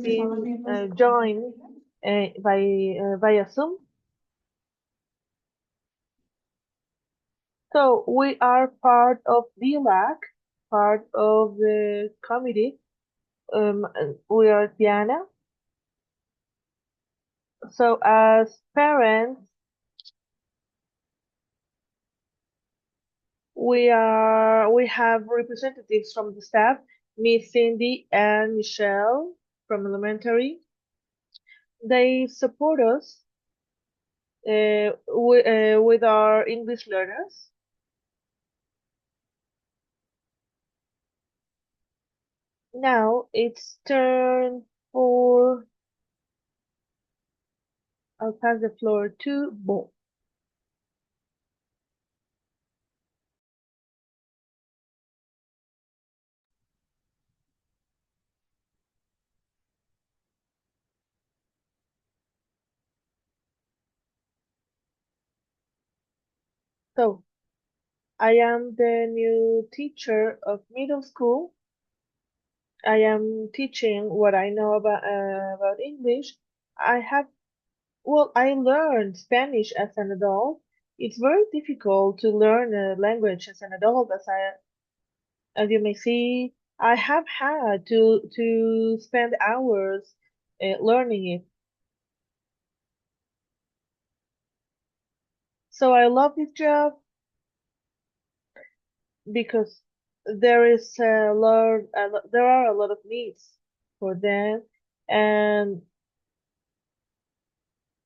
been joined via Zoom. So we are part of DELAC, part of the committee. We are Diana. So as parents, we have representatives from the staff, Miss Cindy and Michelle from elementary. They support us with our English learners. Now it's turn for, I'll pass the floor to Bo. So I am the new teacher of middle school. I am teaching what I know about English. I have, well, I learned Spanish as an adult. It's very difficult to learn a language as an adult, as you may see. I have had to spend hours learning it. So I love this job because there are a lot of needs for them, and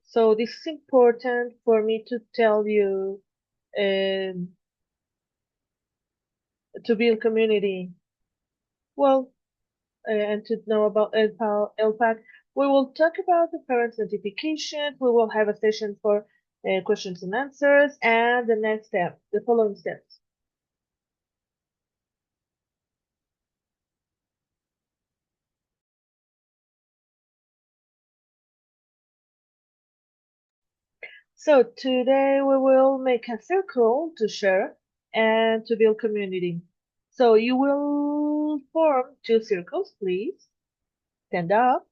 so this is important for me to tell you, um, to build community. Well, and to know about LPAC. We will talk about the parents' notification. We will have a session for questions and answers, and the next step, the following steps. So today we will make a circle to share and to build community. So you will form two circles, please. Stand up,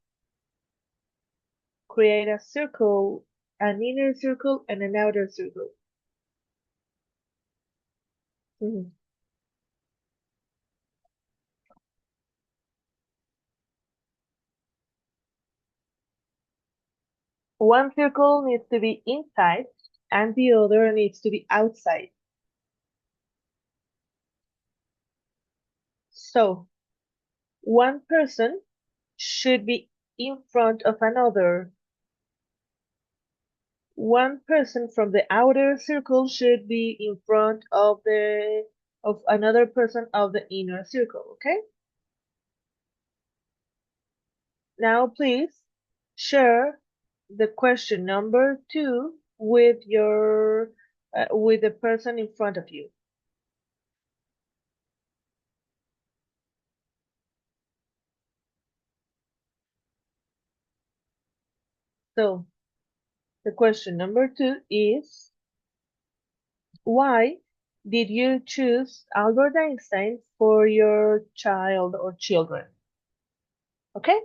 create a circle, an inner circle and an outer circle. Mhm. One circle needs to be inside and the other needs to be outside. So one person should be in front of another. One person from the outer circle should be in front of another person of the inner circle, okay? Now please share the question number 2 with with the person in front of you. So the question number 2 is, why did you choose Albert Einstein for your child or children? Okay?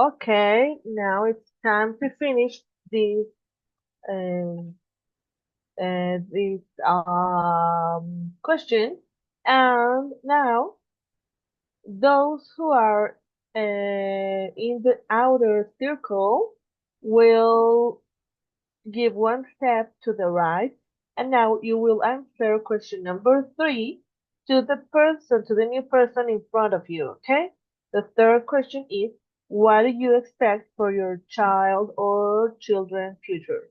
Okay, now it's time to finish this um, question. And now, those who are in the outer circle will give one step to the right, and now you will answer question number three to the new person in front of you, okay? The third question is, what do you expect for your child or children's future?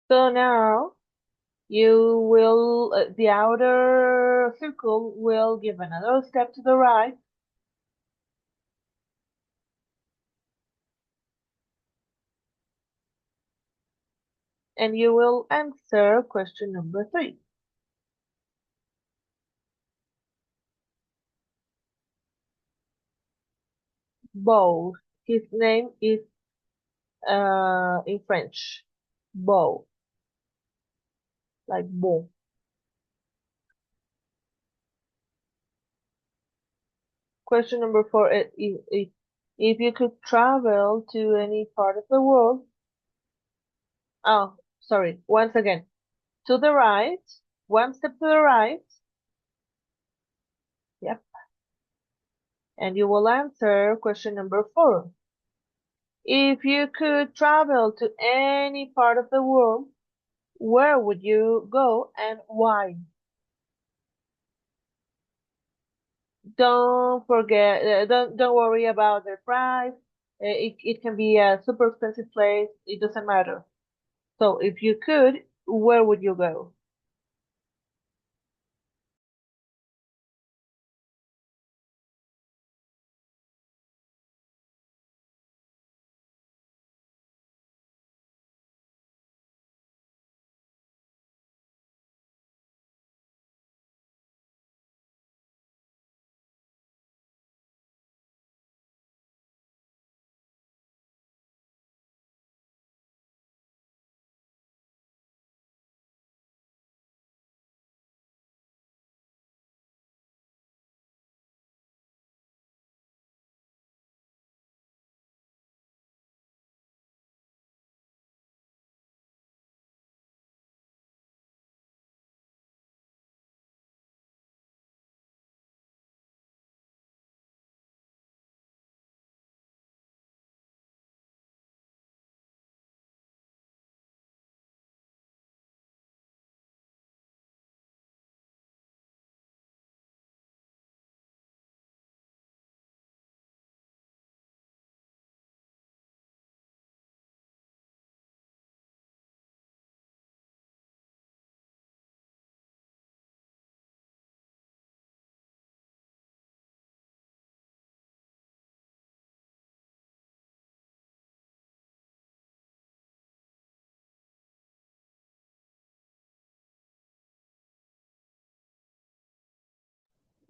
So now the outer circle will give another step to the right, and you will answer question number three. Beau. His name is in French. Beau, like beau. Question number four is if you could travel to any part of the world. Oh, sorry. Once again, to the right, one step to the right. Yep. And you will answer question number four. If you could travel to any part of the world, where would you go and why? Don't forget, don't worry about the price. It can be a super expensive place. It doesn't matter. So if you could, where would you go?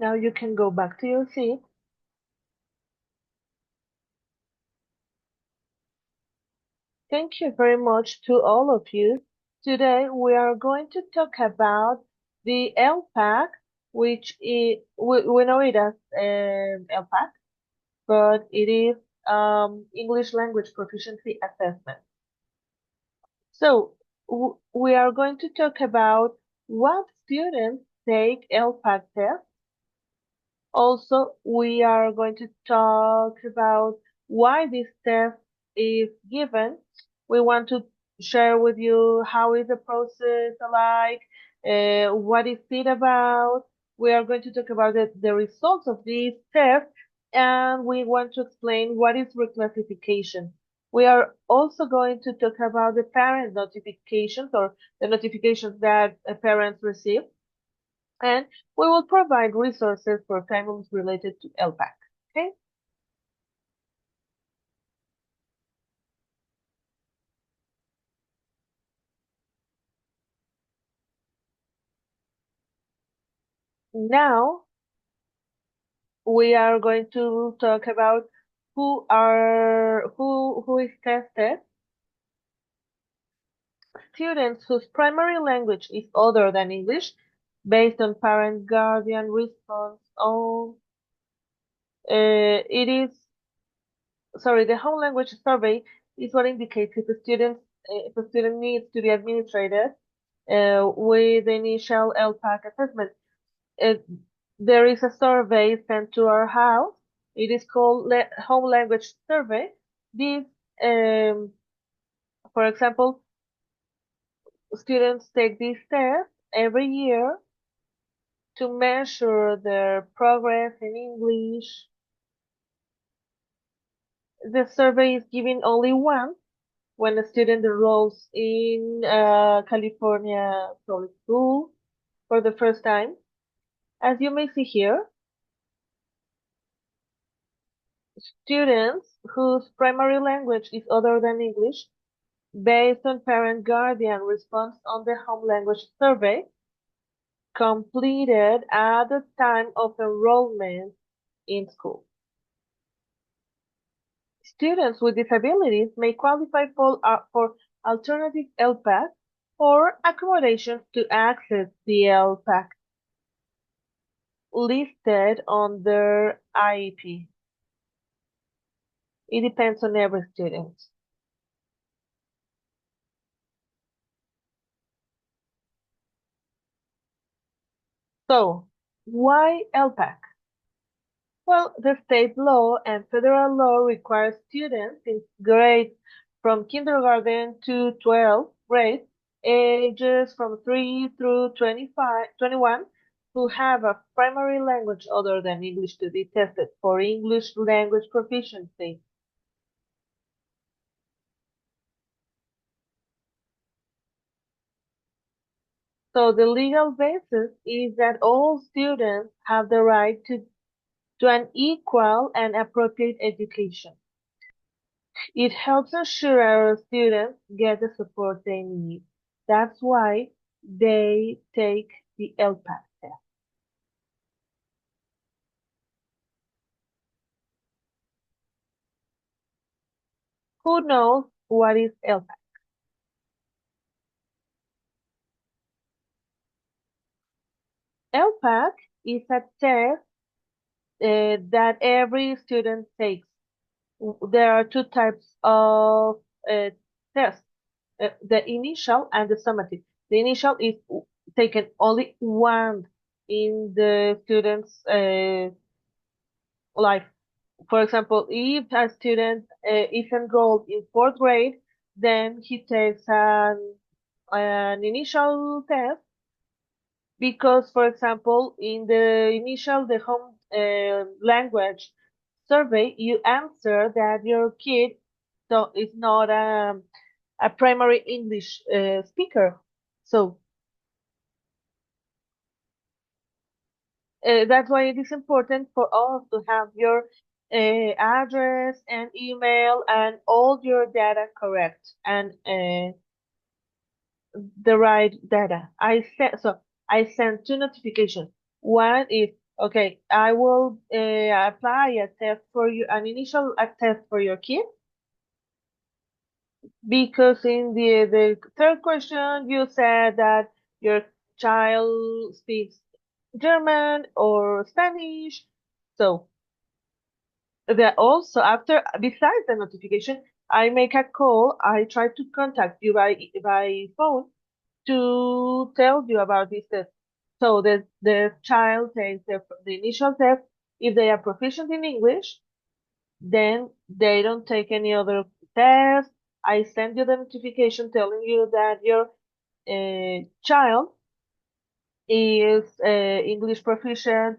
Now you can go back to your seat. Thank you very much to all of you. Today we are going to talk about the LPAC, which is, we know it as LPAC, but it is English Language Proficiency Assessment. So we are going to talk about what students take LPAC test. Also, we are going to talk about why this test is given. We want to share with you how is the process like, what is it about. We are going to talk about the results of this test, and we want to explain what is reclassification. We are also going to talk about the parent notifications or the notifications that parents receive, and we will provide resources for families related to LPAC. Okay, now we are going to talk about who is tested. Students whose primary language is other than English, based on parent guardian response. It is sorry. The home language survey is what indicates if a student needs to be administrated with the initial LPAC assessment. Uh, there is a survey sent to our house. It is called Home Language Survey. This, for example, students take this test every year to measure their progress in English. The survey is given only once when a student enrolls in California public school for the first time. As you may see here, students whose primary language is other than English, based on parent-guardian response on the home language survey, completed at the time of enrollment in school. Students with disabilities may qualify for alternative LPAC or accommodations to access the LPAC listed on their IEP. It depends on every student. So, why LPAC? Well, the state law and federal law require students in grades from kindergarten to 12th grade, ages from 3 through 21, who have a primary language other than English to be tested for English language proficiency. So the legal basis is that all students have the right to an equal and appropriate education. It helps ensure our students get the support they need. That's why they take the LPAC test. Who knows what is LPAC? LPAC is a test that every student takes. There are two types of tests, the initial and the summative. The initial is taken only once in the student's life. For example, if a student is enrolled in fourth grade, then he takes an initial test because, for example, in the initial, the home language survey, you answer that your kid is not a primary English speaker. So that's why it is important for us to have your address and email and all your data correct and the right data. I sent two notifications. One is Okay, I will apply a test for you, an initial test for your kid, because in the third question you said that your child speaks German or Spanish. So that also after, besides the notification, I make a call. I try to contact you by phone to tell you about this test. So the child takes the initial test. If they are proficient in English, then they don't take any other test. I send you the notification telling you that your child is English proficient,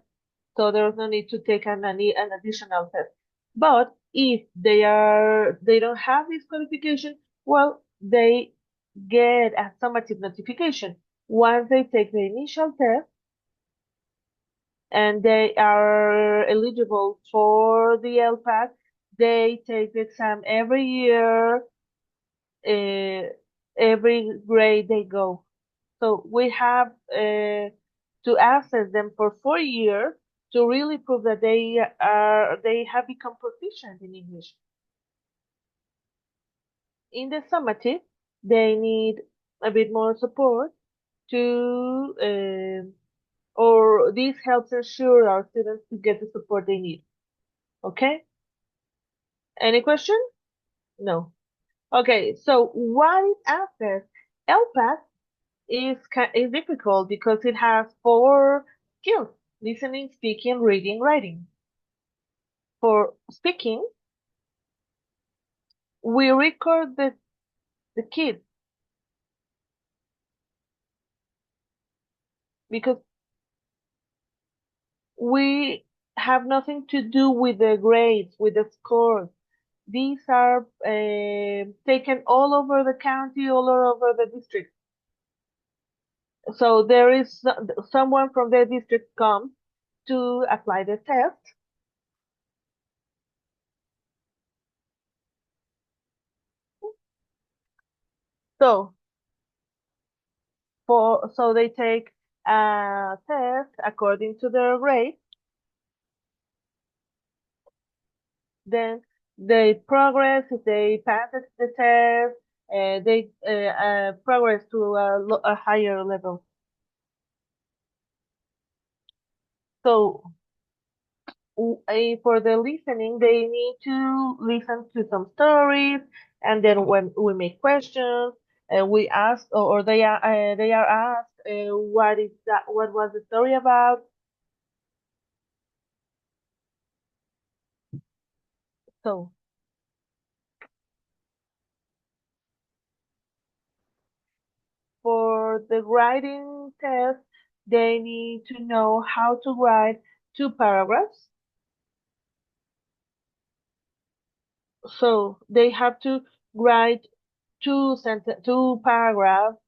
so there's no need to take an additional test. But if they don't have this qualification, well, they get a summative notification. Once they take the initial test and they are eligible for the LPAC, they take the exam every year, uh, every grade they go. So we have to assess them for 4 years to really prove that they have become proficient in English. In the summative, they need a bit more support to, or this helps ensure our students to get the support they need. Okay? Any question? No. Okay, so why assess LPAS is difficult because it has four skills: listening, speaking, reading, writing. For speaking, we record the kids because we have nothing to do with the grades, with the scores. These are taken all over the county, all over the district. So there is someone from the district comes to apply the test. So they take a test according to their grade. Then they progress. If they pass the test, they progress to a higher level. So for the listening, they need to listen to some stories, and then when we make questions, we ask, or they are asked, what is that? What was the story about? So for the writing test, they need to know how to write two paragraphs. So they have to write two paragraphs.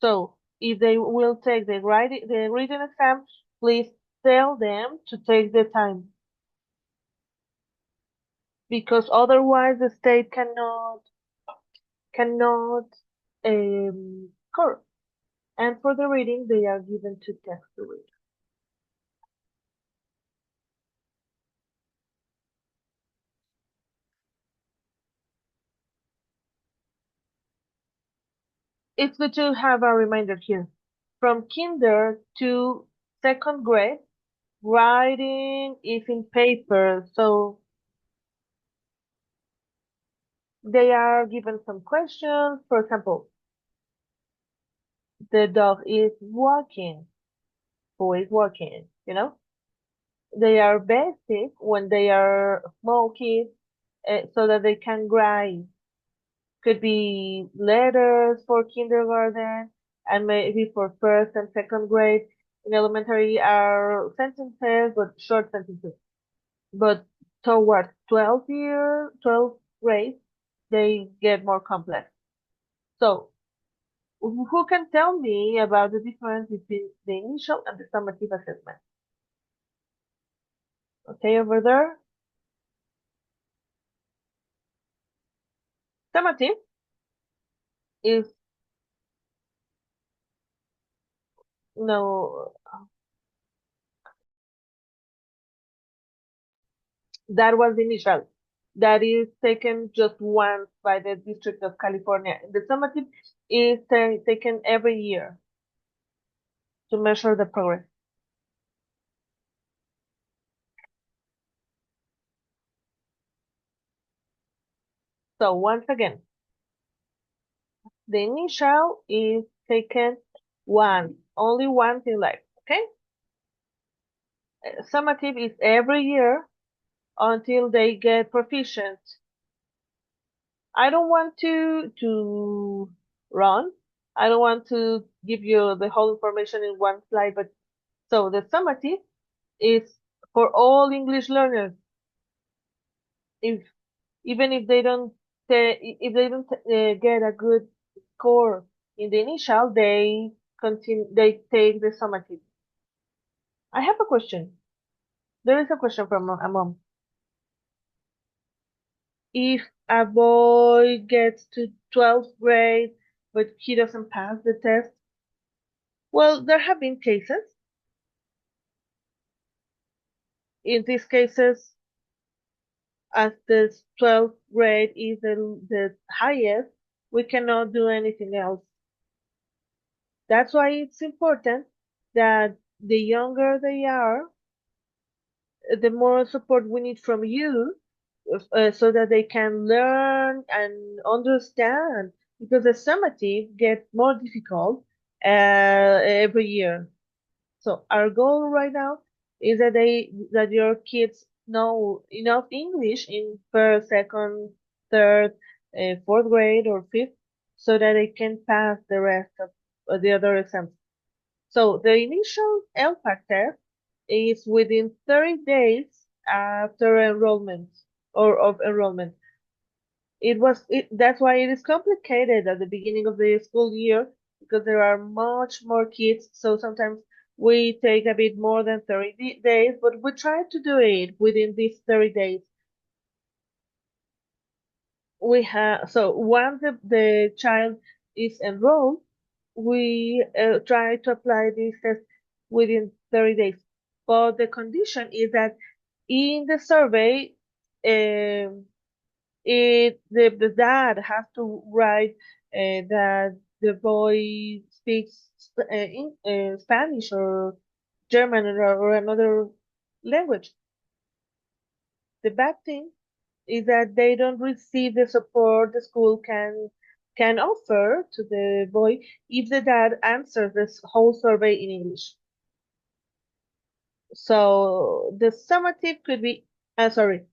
So if they will take the written exam, please tell them to take the time, because otherwise the state cannot score. And for the reading, they are given two tests to read. It's good to have a reminder here. From kinder to second grade, writing is in paper, so they are given some questions. For example, the dog is walking. Who is walking? They are basic when they are small kids, so that they can write. Could be letters for kindergarten, and maybe for first and second grade. In elementary are sentences, but short sentences. But towards 12 grade, they get more complex. So who can tell me about the difference between the initial and the summative assessment? Okay, over there. Summative is No, that was the initial. That is taken just once by the District of California. The summative is taken every year to measure the progress. So once again, the initial is taken once, only once in life. Okay? Summative is every year until they get proficient. I don't want to run. I don't want to give you the whole information in one slide, but so the summative is for all English learners. If even if they don't get a good score in the initial, they take the summative. I have a question. There is a question from a mom. If a boy gets to 12th grade but he doesn't pass the test, well, there have been cases. In these cases, as the 12th grade is the highest, we cannot do anything else. That's why it's important that the younger they are, the more support we need from you, so that they can learn and understand, because the summative gets more difficult every year. So our goal right now is that your kids know enough English in first, second, third, fourth grade or fifth, so that they can pass the rest of the other exams. So the initial LPAC test is within 30 days after enrollment or of enrollment. That's why it is complicated at the beginning of the school year, because there are much more kids. So sometimes we take a bit more than 30 days, but we try to do it within these 30 days. So once the child is enrolled, we try to apply this test within 30 days. But the condition is that in the survey, um, the dad has to write that the boy speaks Spanish or German or another language. The bad thing is that they don't receive the support the school can offer to the boy if the dad answers this whole survey in English. So the summative could be, sorry,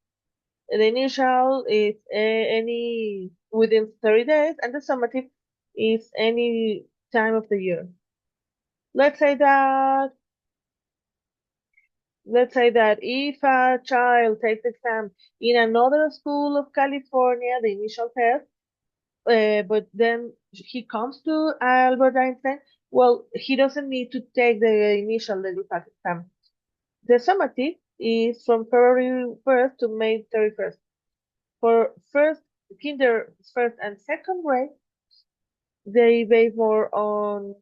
the initial is any within 30 days, and the summative is any time of the year. Let's say that let's say that if a child takes exam in another school of California, the initial test, but then he comes to Albert Einstein, well, he doesn't need to take the initial DELAC exam. The summative is from February 1st to May 31st. For first and second grade, they base more on,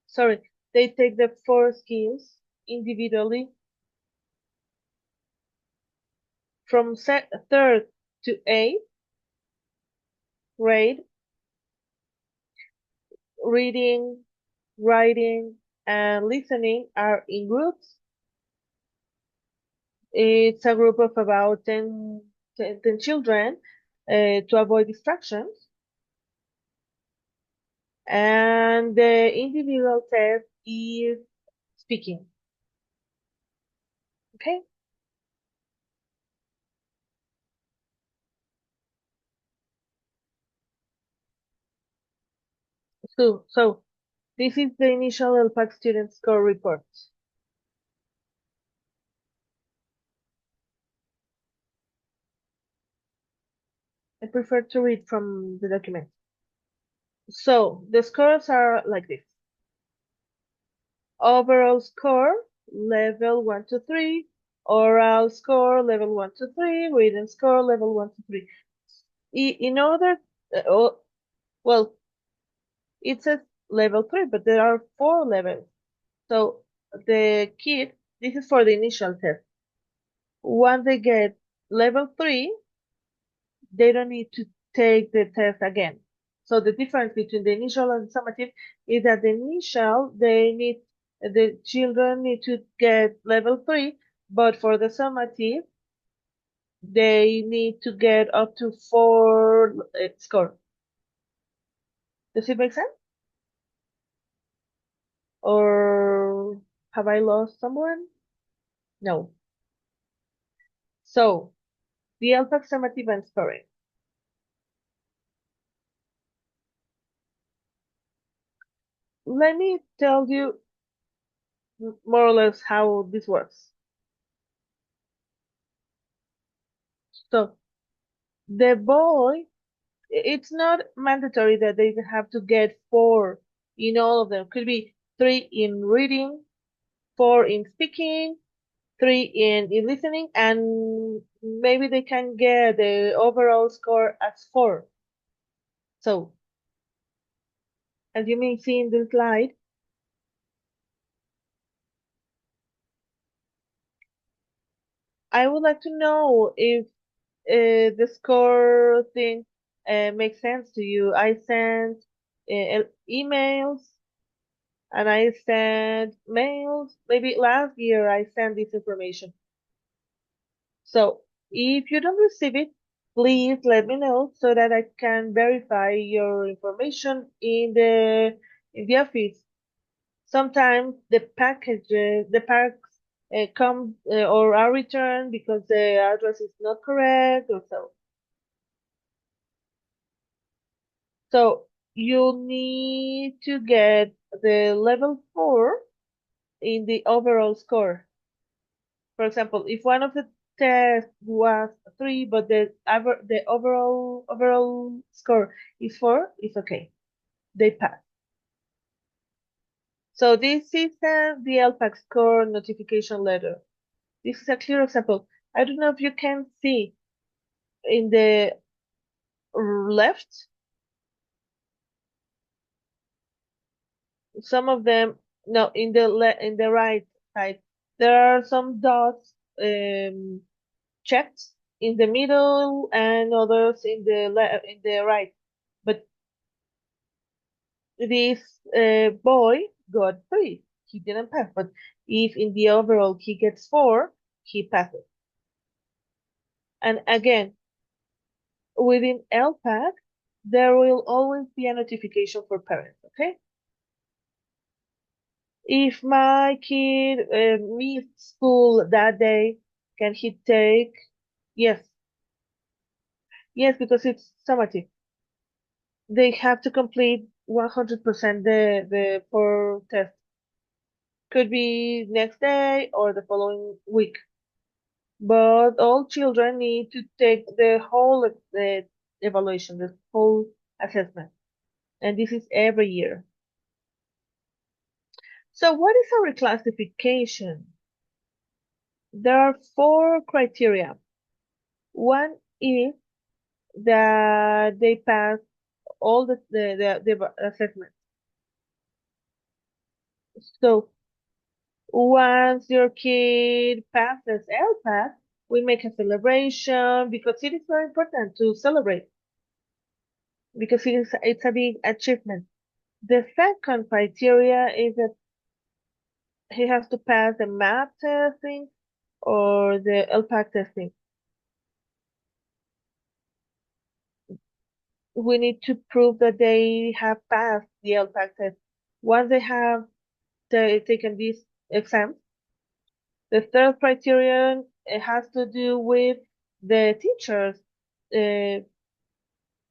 sorry, they take the four skills individually from third to eighth grade. Reading, writing, and listening are in groups. It's a group of about 10 children to avoid distractions. And the individual test is speaking. Okay? So this is the initial LPAC student score report. I prefer to read from the document. So the scores are like this. Overall score, level 1 to 3. Oral score, level 1 to 3. Written score, level 1 to 3. In order, well, it says level 3, but there are 4 levels. So the kid, this is for the initial test. Once they get level 3, they don't need to take the test again. So the difference between the initial and summative is that the initial, the children need to get level 3, but for the summative, they need to get up to 4 score. Does it make sense? Or have I lost someone? No. So the LPAC summative and scoring. Let me tell you more or less how this works. So the boy, it's not mandatory that they have to get 4 in all of them. Could be 3 in reading, 4 in speaking, 3 in listening, and maybe they can get the overall score as 4. So as you may see in the slide, I would like to know if the score thing makes sense to you. I sent emails and I sent mails. Maybe last year I sent this information. So if you don't receive it, please let me know so that I can verify your information in the office. Sometimes the packs come or are returned because the address is not correct or so. So you need to get the level 4 in the overall score. For example, if one of the tests was 3, but the overall score is 4, it's okay. They pass. So this is the LPAC score notification letter. This is a clear example. I don't know if you can see in the left, some of them, no, in the right side, there are some dots checked in the middle and others in the right. But this boy got 3. He didn't pass. But if in the overall he gets 4, he passes. And again, within LPAC, there will always be a notification for parents, okay? If my kid missed school that day, can he take? Yes, yes, because it's summative. They have to complete 100% the 4 tests. Could be next day or the following week. But all children need to take the whole evaluation, the whole assessment. And this is every year. So what is a reclassification? There are 4 criteria. One is that they pass all the assessments. So once your kid passes LPAS, we make a celebration because it is very important to celebrate because it's a big achievement. The second criteria is that he has to pass the math testing or the LPAC testing. We need to prove that they have passed the LPAC test. Once they have taken these exams, the third criterion has to do with the teachers, uh,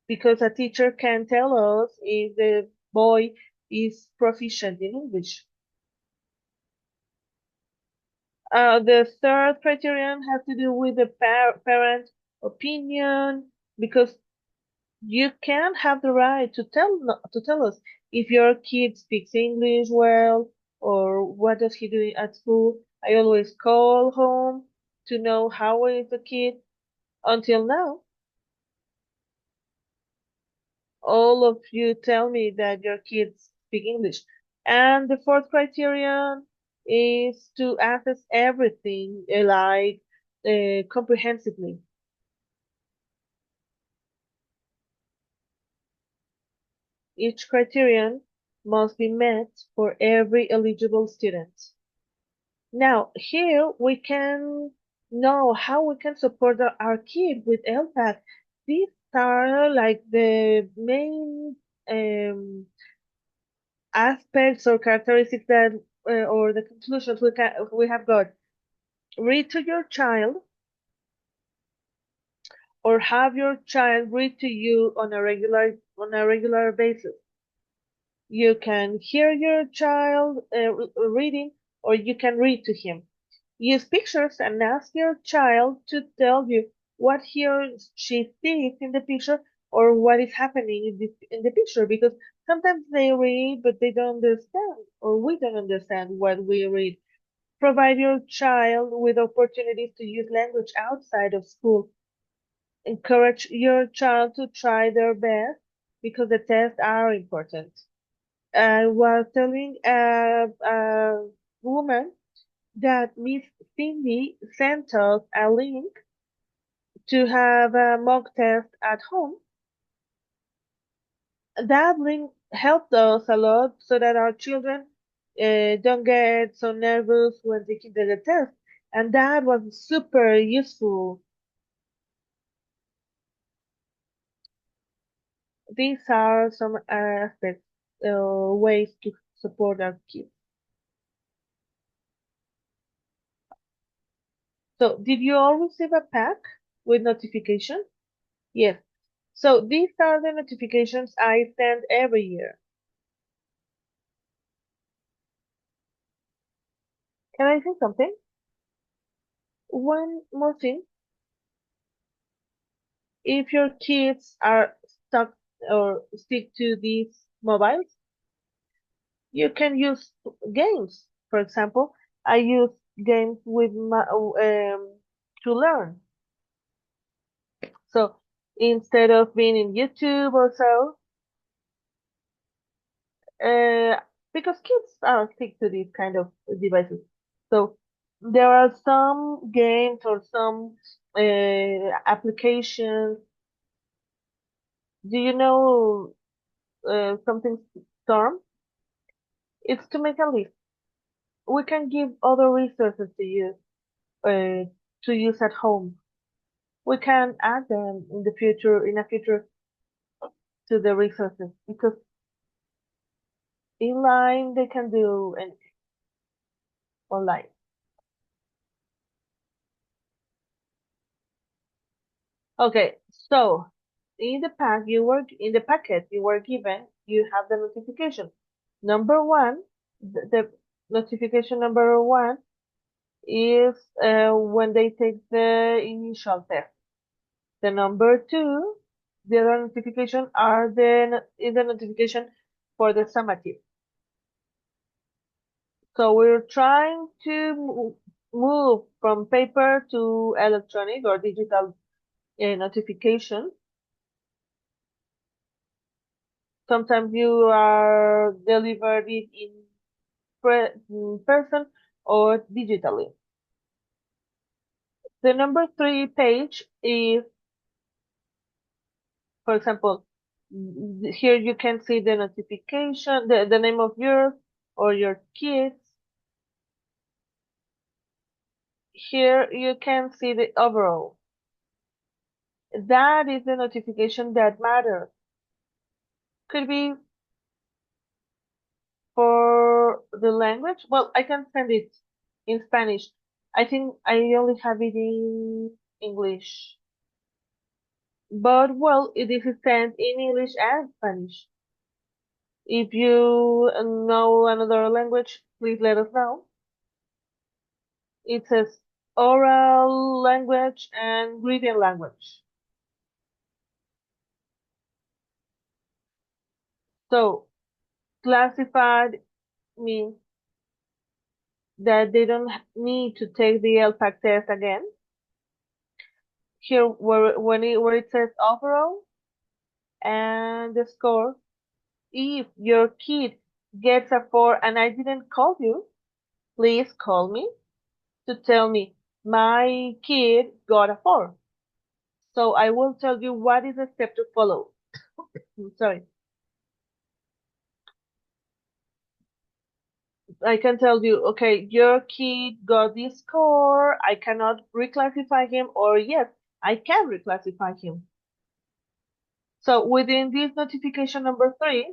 because a teacher can tell us if the boy is proficient in English. The third criterion has to do with the parent opinion, because you can have the right to tell us if your kid speaks English well or what does he do at school. I always call home to know how is the kid. Until now, all of you tell me that your kids speak English. And the fourth criterion is to assess everything like comprehensively. Each criterion must be met for every eligible student. Now, here we can know how we can support our kid with LPAC. These are like the main aspects or characteristics that, or the conclusions we have got. Read to your child or have your child read to you on a regular basis. You can hear your child reading, or you can read to him. Use pictures and ask your child to tell you what he or she sees in the picture or what is happening in the picture, because sometimes they read but they don't understand, or we don't understand what we read. Provide your child with opportunities to use language outside of school. Encourage your child to try their best because the tests are important. I was telling a woman that Miss Cindy sent us a link to have a mock test at home. That link helped us a lot so that our children don't get so nervous when taking the test. And that was super useful. These are some aspects, ways to support our kids. So, did you all receive a pack with notification? Yes. So these are the notifications I send every year. Can I say something? One more thing. If your kids are stuck or stick to these mobiles, you can use games. For example, I use games with my to learn. So instead of being in YouTube or so, uh, because kids are stick to these kind of devices. So there are some games or some applications. Do you know something Storm? It's to make a list. We can give other resources to use at home. We can add them in the future, in a future, to the resources, because in line they can do anything online. Okay, so in the packet you were given, you have the notification. Number one, the notification number one is when they take the initial test. The number two, the other notification are is the notification for the summative. So we're trying to move from paper to electronic or digital notification. Sometimes you are delivered it in person or digitally. The number three page is, for example, here you can see the notification, the name of yours or your kids. Here you can see the overall. That is the notification that matters. Could be for the language. Well, I can send it in Spanish. I think I only have it in English. But well, it is sent in English and Spanish. If you know another language, please let us know. It says oral language and written language. So classified means that they don't need to take the LPAC test again. Here, where it says overall and the score, if your kid gets a 4 and I didn't call you, please call me to tell me my kid got a 4. So I will tell you what is the step to follow. Sorry. I can tell you, okay, your kid got this score. I cannot reclassify him, or yes, I can reclassify him. So within this notification number 3,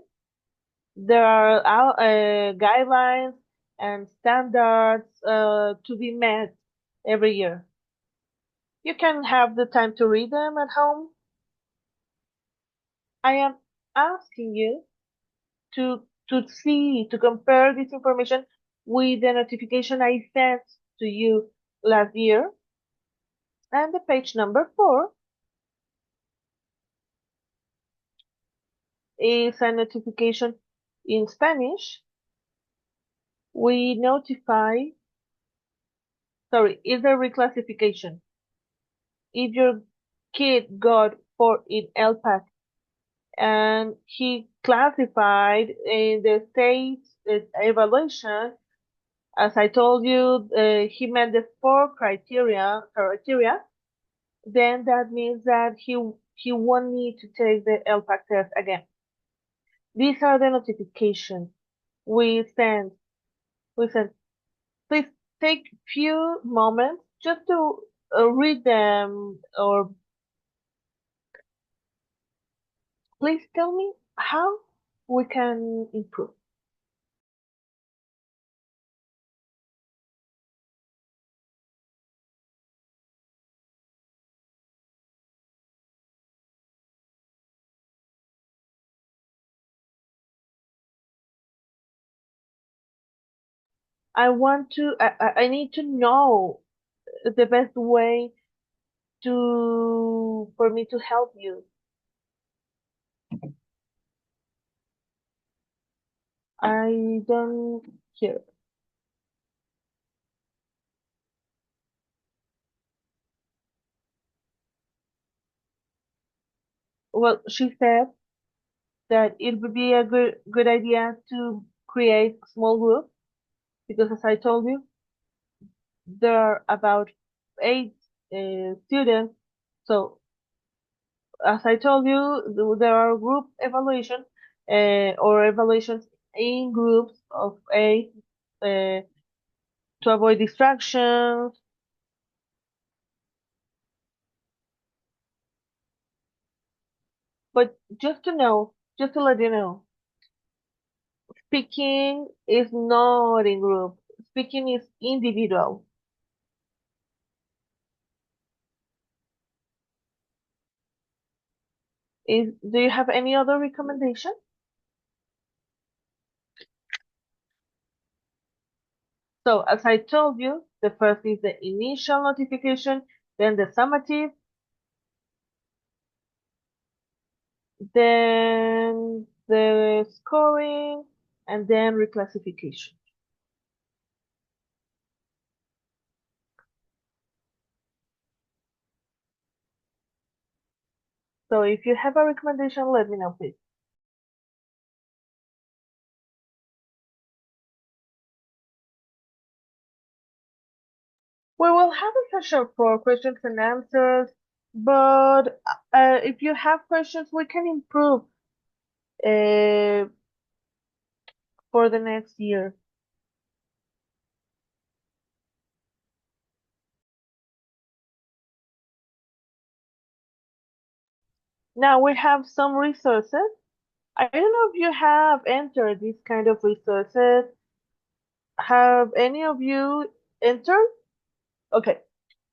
there are guidelines and standards to be met every year. You can have the time to read them at home. I am asking you to compare this information with the notification I sent to you last year. And the page number 4 is a notification in Spanish. We notify, sorry, is a reclassification. If your kid got 4 in LPAC and he classified in the state evaluation, as I told you, he met the 4 criteria, then that means that he won't need to take the LPAC test again. These are the notifications we send. We send. Please take few moments just to read them, or please tell me how we can improve. I need to know the best way for me to help you. I don't hear. Well, she said that it would be a good idea to create small groups because, as I told you, there are about 8 students. So, as I told you, there are group evaluation or evaluations in groups of 8 uh, to avoid distractions. But just to let you know, speaking is not in group. Speaking is individual. Do you have any other recommendation? So as I told you, the first is the initial notification, then the summative, then the scoring, and then reclassification. So if you have a recommendation, let me know, please. We will have a session for questions and answers, but if you have questions, we can improve uh, for the next year. Now we have some resources. I don't know if you have entered these kind of resources. Have any of you entered? Okay.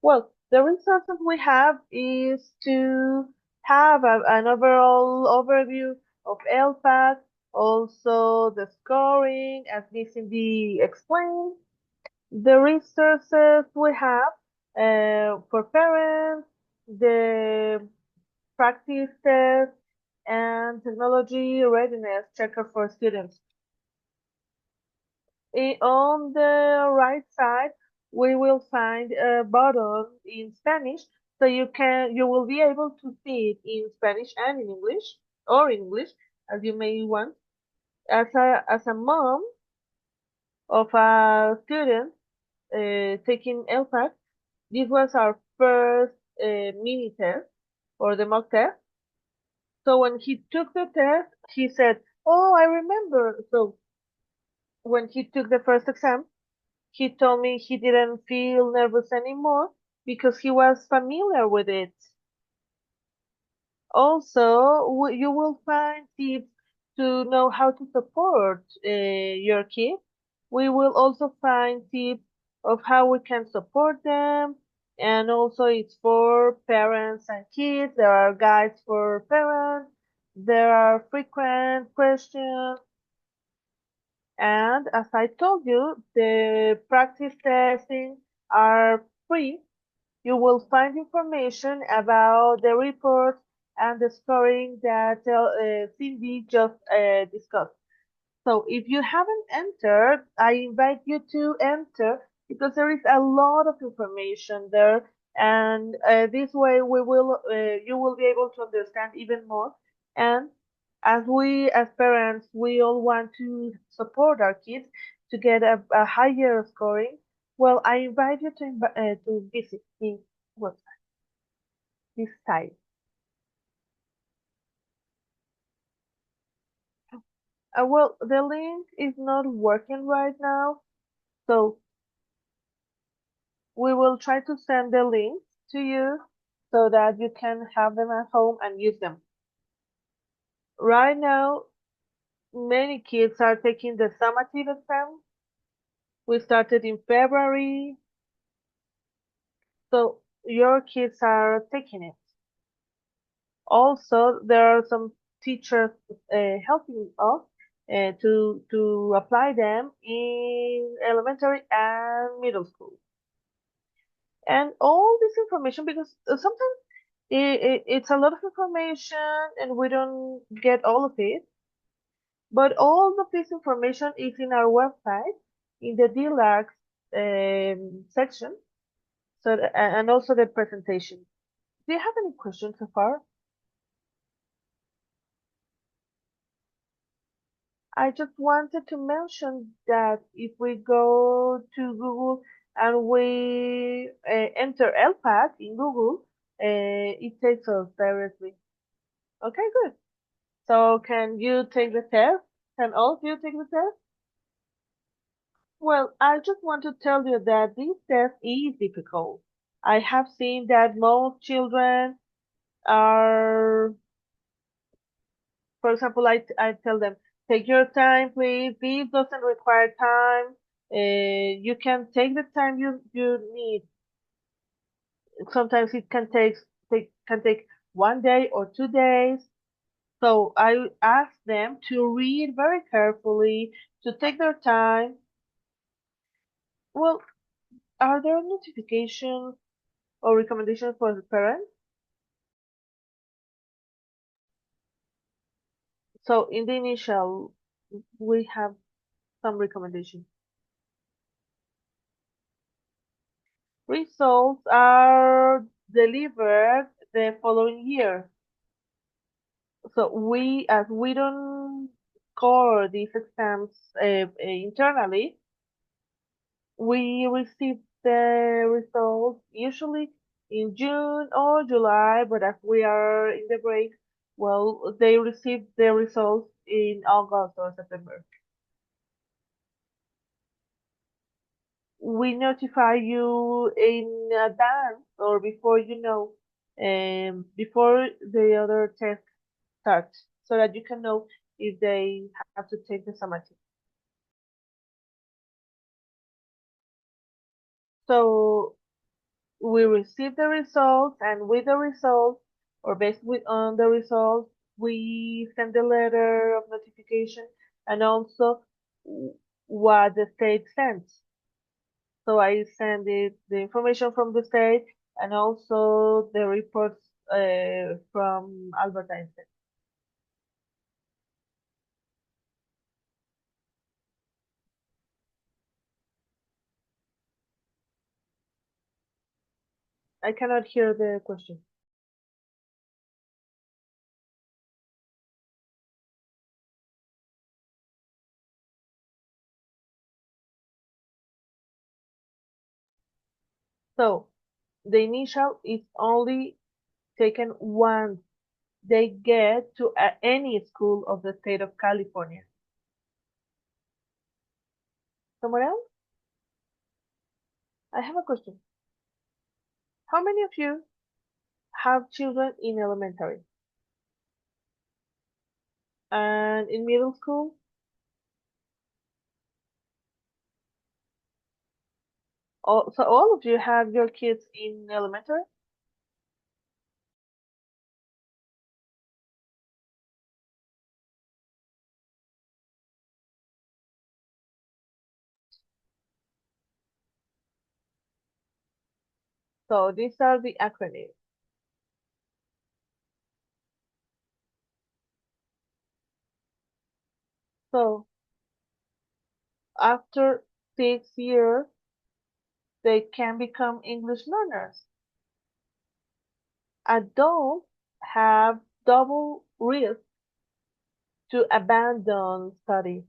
Well, the resources we have is to have an overall overview of LPAC, also the scoring, as Miss Cindy explained, the resources we have for parents, the practice test, and technology readiness checker for students. On the right side, we will find a button in Spanish, so you will be able to see it in Spanish and in English, or in English, as you may want. As a mom of a student taking LPAC, this was our first mini test or the mock test. So when he took the test, he said, "Oh, I remember." So when he took the first exam, he told me he didn't feel nervous anymore because he was familiar with it. Also, you will find tips to know how to support your kids. We will also find tips of how we can support them. And also, it's for parents and kids. There are guides for parents. There are frequent questions. And as I told you, the practice testing are free. You will find information about the reports and the scoring that Cindy just discussed. So if you haven't entered, I invite you to enter because there is a lot of information there, and this way you will be able to understand even more. And as we as parents, we all want to support our kids to get a higher scoring. Well, I invite you to visit this website, this site. Well, the link is not working right now, so we will try to send the links to you so that you can have them at home and use them. Right now, many kids are taking the summative exam. We started in February, so your kids are taking it. Also, there are some teachers helping us to apply them in elementary and middle school. And all this information, because sometimes it's a lot of information and we don't get all of it, but all of this information is in our website in the DELAC section, so and also the presentation. Do you have any questions so far? I just wanted to mention that if we go to Google and we enter LPAC in Google, it takes us directly. Okay, good. So can you take the test? Can all of you take the test? Well, I just want to tell you that this test is difficult. I have seen that most children are, for example, I tell them, take your time, please. This doesn't require time. You can take the time you need. Sometimes it can take 1 day or 2 days. So I ask them to read very carefully, to take their time. Well, are there notifications or recommendations for the parents? So in the initial, we have some recommendations. Results are delivered the following year. So as we don't score these exams internally, we receive the results usually in June or July, but as we are in the break, well, they receive the results in August or September. We notify you in advance or before before the other test starts, so that you can know if they have to take the summative. So we receive the results, and with the results, or on the results, we send a letter of notification and also what the state sends. So I send it the information from the state and also the reports from Albert Einstein. I cannot hear the question. So the initial is only taken once they get to any school of the state of California. Someone else? I have a question. How many of you have children in elementary and in middle school? So all of you have your kids in elementary? So these are the acronyms. So after 6 years, they can become English learners. Adults have double risk to abandon study.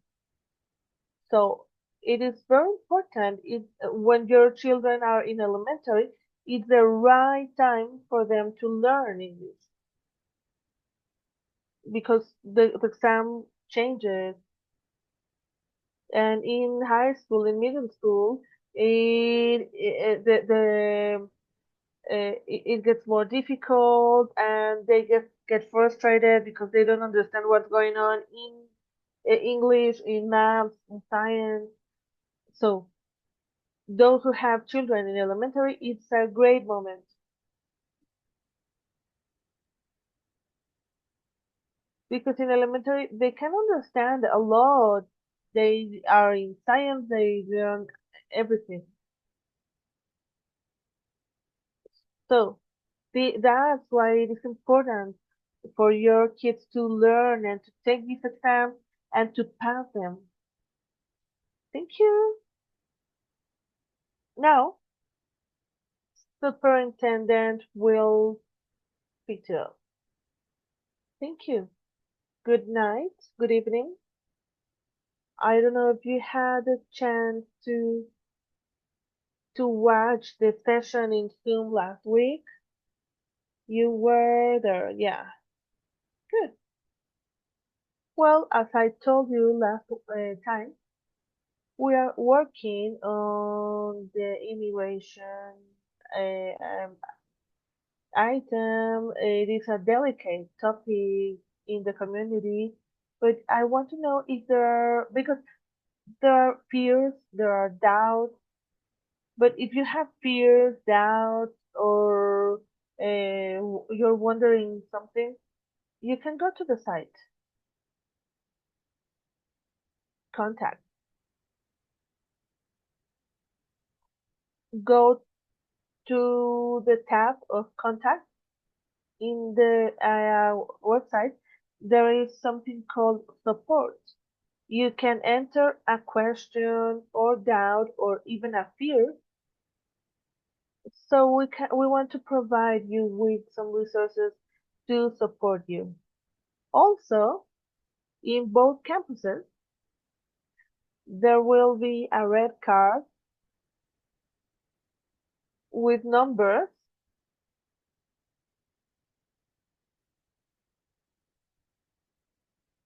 So it is very important when your children are in elementary, it's the right time for them to learn English because the exam changes. And in high school, in middle school, it gets more difficult, and they get frustrated because they don't understand what's going on in English, in math, in science. So those who have children in elementary, it's a great moment because in elementary they can understand a lot. They are in science, they learn everything. So that's why it is important for your kids to learn and to take these exams and to pass them. Thank you. Now, superintendent will speak to us. Thank you. Good night. Good evening. I don't know if you had a chance to watch the session in Zoom last week. You were there, yeah. Good. Well, as I told you last time, we are working on the immigration um, item. It is a delicate topic in the community, but I want to know if because there are fears, there are doubts, but if you have fears, doubts, or you're wondering something, you can go to the site, contact, go to the tab of contact in the website. There is something called support. You can enter a question or doubt or even a fear. So we want to provide you with some resources to support you. Also, in both campuses, there will be a red card with numbers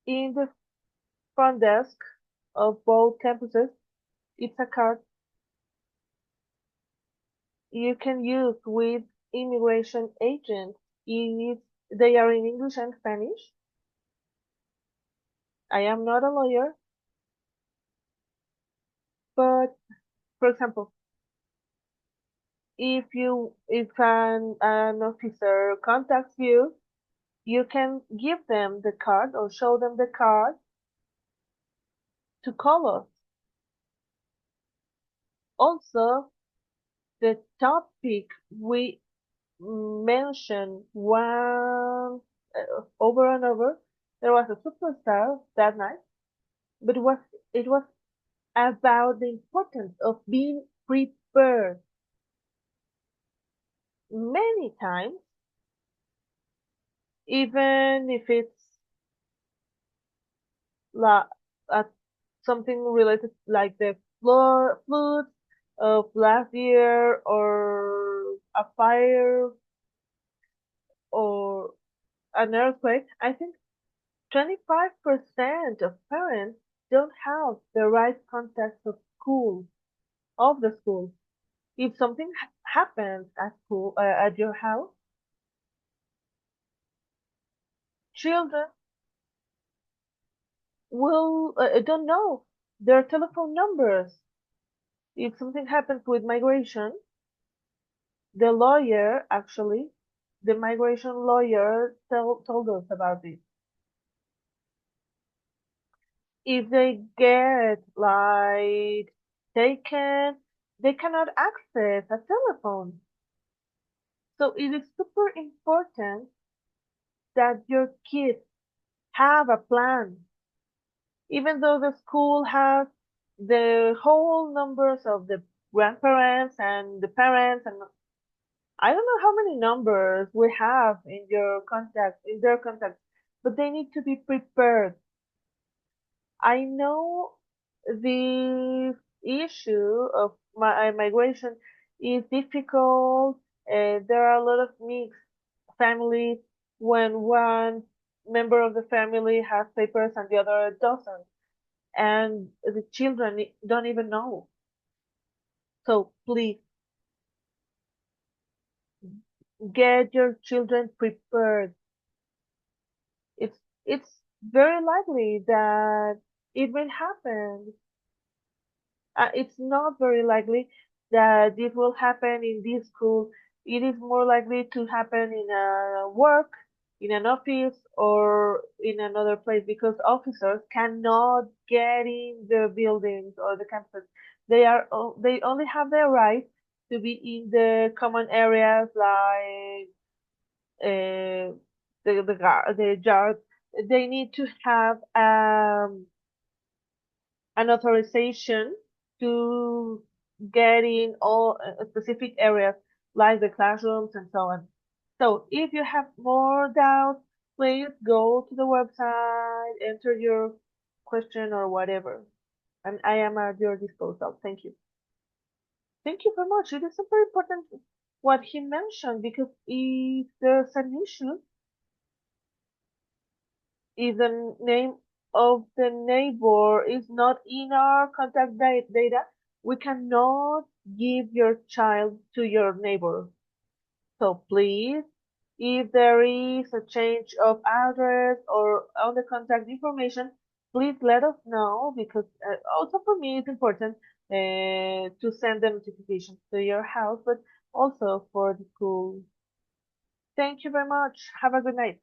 in the front desk of both campuses. It's a card you can use with immigration agents. They are in English and Spanish. I am not a lawyer, but for example, if an officer contacts you, you can give them the card or show them the card to call us. Also, the topic we mentioned one over and over. There was a superstar that night, but it was about the importance of being prepared. Many times, even if it's la, uh, something related like the flood, of last year or a fire or an earthquake, I think 25% of parents don't have the right contacts of the school. If something happens at school, at your house, children will don't know their telephone numbers. If something happens with migration, the lawyer actually, the migration lawyer told us about this. If they get like taken, they cannot access a telephone. So it is super important that your kids have a plan. Even though the school has the whole numbers of the grandparents and the parents, and I don't know how many numbers we have in their contacts, but they need to be prepared. I know the issue of migration is difficult. There are a lot of mixed families when one member of the family has papers and the other doesn't, and the children don't even know. So please get your children prepared. It's very likely that it will happen. It's not very likely that this will happen in this school. It is more likely to happen in a work, in an office, or in another place because officers cannot get in the buildings or the campus. They only have the right to be in the common areas like the yard. They need to have an authorization to get in all specific areas like the classrooms and so on. So if you have more doubts, please go to the website, enter your question or whatever. And I am at your disposal. Thank you. Thank you very much. It is super important what he mentioned because if there's an issue, if the name of the neighbor is not in our contact data, we cannot give your child to your neighbor. So please, if there is a change of address or on the contact information, please let us know because also for me it's important to send the notifications to your house, but also for the school. Thank you very much. Have a good night.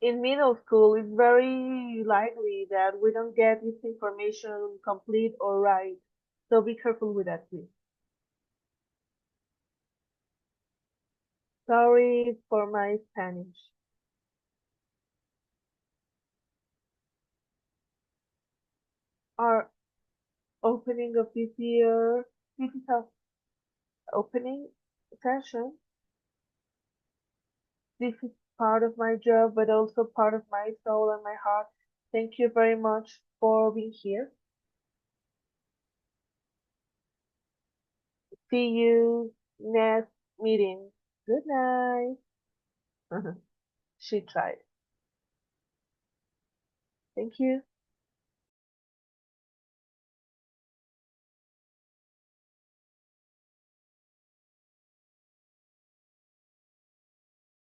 In middle school, it's very likely that we don't get this information complete or right. So be careful with that, please. Sorry for my Spanish. Our opening of this year, this is our opening session. This is part of my job, but also part of my soul and my heart. Thank you very much for being here. See you next meeting. Good night. She tried. Thank you.